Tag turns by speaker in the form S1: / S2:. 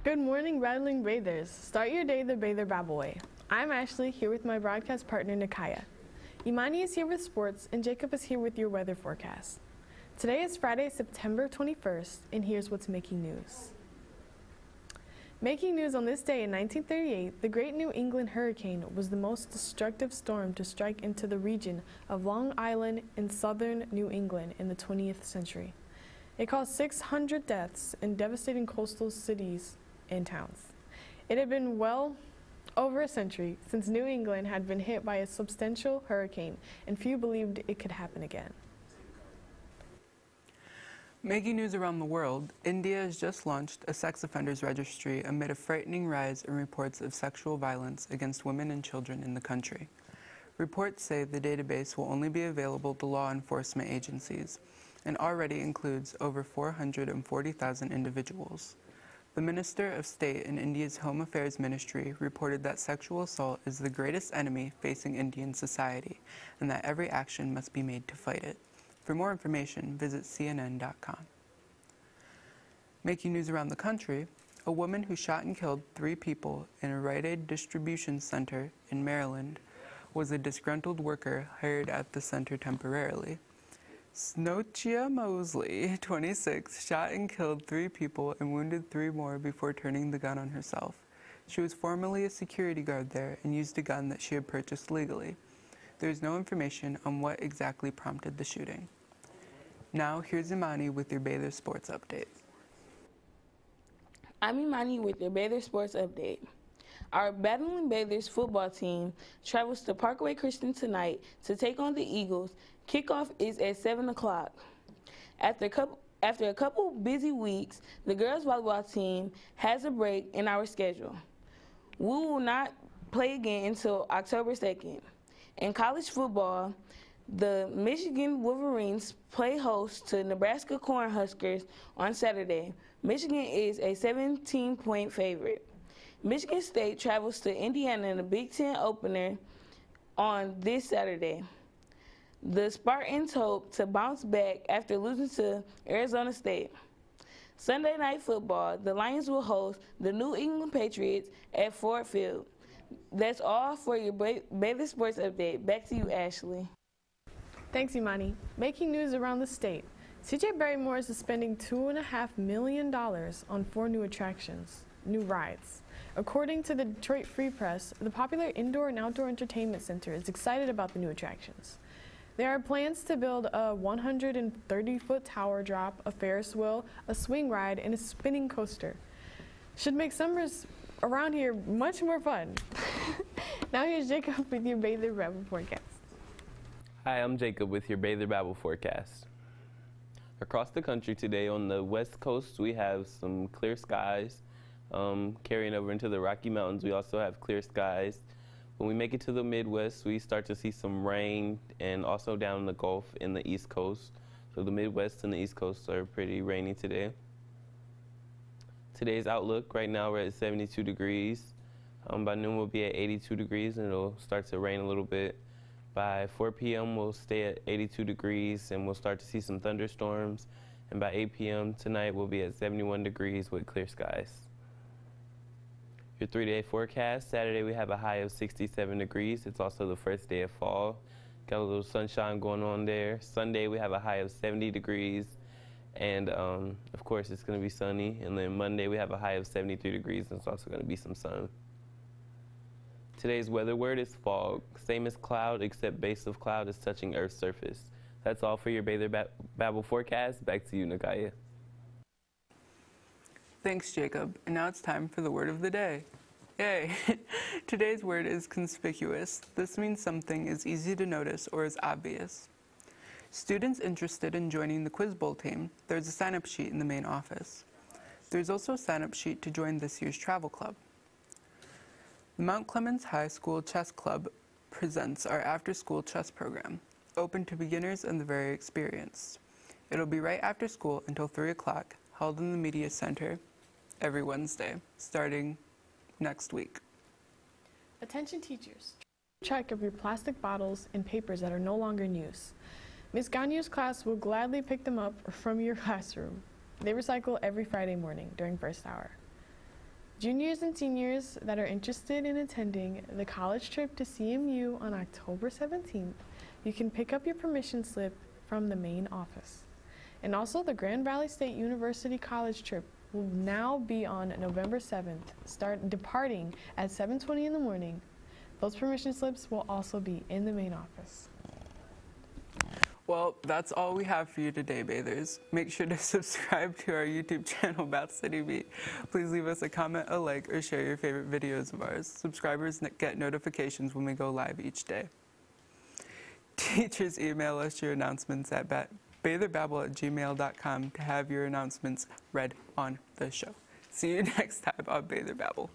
S1: Good morning, Rattling Bathers. Start your day the Bather Babble way. I'm Ashley, here with my broadcast partner, Nikaya. Imani is here with sports, and Jacob is here with your weather forecast. Today is Friday, September 21st, and here's what's making news. Making news on this day in 1938, the Great New England Hurricane was the most destructive storm to strike into the region of Long Island in southern New England in the 20th century. It caused 600 deaths in devastating coastal cities and towns. It had been well over a century since New England had been hit by a substantial hurricane, and few believed it could happen again.
S2: Making news around the world, India has just launched a sex offenders registry amid a frightening rise in reports of sexual violence against women and children in the country. Reports say the database will only be available to law enforcement agencies and already includes over 440,000 individuals. The Minister of State in India's Home Affairs Ministry reported that sexual assault is the greatest enemy facing Indian society and that every action must be made to fight it. For more information, visit CNN.com. Making news around the country, a woman who shot and killed 3 people in a Rite Aid distribution center in Maryland was a disgruntled worker hired at the center temporarily. Snochia Mosley, 26, shot and killed 3 people and wounded 3 more before turning the gun on herself. She was formerly a security guard there and used a gun that she had purchased legally. There is no information on what exactly prompted the shooting. Now, here's Imani with your Bather Sports Update.
S3: I'm Imani with your Bather Sports Update. Our Battling Bathers football team travels to Parkway Christian tonight to take on the Eagles. Kickoff is at 7 o'clock. After a couple busy weeks, the girls volleyball team has a break in our schedule. We will not play again until October 2nd. In college football, the Michigan Wolverines play host to Nebraska Cornhuskers on Saturday. Michigan is a 17-point favorite. Michigan State travels to Indiana in the Big Ten opener on this Saturday. The Spartans hope to bounce back after losing to Arizona State. Sunday Night Football, the Lions will host the New England Patriots at Ford Field. That's all for your Bather Sports Update. Back to you, Ashley.
S1: Thanks, Imani. Making news around the state. CJ Barrymore is spending $2.5 million on 4 new rides. According to the Detroit Free Press, the popular indoor and outdoor entertainment center is excited about the new attractions. There are plans to build a 130-foot tower drop, a Ferris wheel, a swing ride, and a spinning coaster. Should make summers around here much more fun. Now here's Jacob with your Bather Babble forecast.
S4: Hi, I'm Jacob with your Bather Babble forecast. Across the country today on the west coast, we have some clear skies. Carrying over into the Rocky Mountains, we also have clear skies. When we make it to the Midwest, we start to see some rain, and also down in the Gulf in the East Coast. So the Midwest and the East Coast are pretty rainy today. Today's outlook, right now we're at 72 degrees. By noon we'll be at 82 degrees and it'll start to rain a little bit. By 4 p.m. we'll stay at 82 degrees and we'll start to see some thunderstorms. And by 8 p.m. tonight we'll be at 71 degrees with clear skies. Your 3-day forecast, Saturday we have a high of 67 degrees. It's also the first day of fall. Got a little sunshine going on there. Sunday we have a high of 70 degrees. And of course it's going to be sunny. And then Monday we have a high of 73 degrees and it's also going to be some sun. Today's weather word is fog. Same as cloud, except base of cloud is touching Earth's surface. That's all for your Bather Babble forecast. Back to you, Nakaya.
S2: Thanks, Jacob. And now it's time for the word of the day. Yay! Today's word is conspicuous. This means something is easy to notice or is obvious. Students interested in joining the Quiz Bowl team, there's a sign-up sheet in the main office. There's also a sign-up sheet to join this year's travel club. The Mount Clemens High School Chess Club presents our after-school chess program, open to beginners and the very experienced. It'll be right after school until 3 o'clock, held in the Media Center every Wednesday, starting next week.
S1: Attention teachers. Keep track of your plastic bottles and papers that are no longer in use. Ms. Gagne's class will gladly pick them up from your classroom. They recycle every Friday morning during first hour. Juniors and seniors that are interested in attending the college trip to CMU on October 17th, you can pick up your permission slip from the main office. And also the Grand Valley State University college trip will now be on November 7th, departing at 7:20 in the morning. Those permission slips will also be in the main office.
S2: Well, that's all we have for you today, bathers. Make sure to subscribe to our YouTube channel, Bath City Beat. Please leave us a comment, a like, or share your favorite videos of ours. Subscribers get notifications when we go live each day. Teachers, email us your announcements at batherbabble@gmail.com to have your announcements read on the show. See you next time on Bather Babble.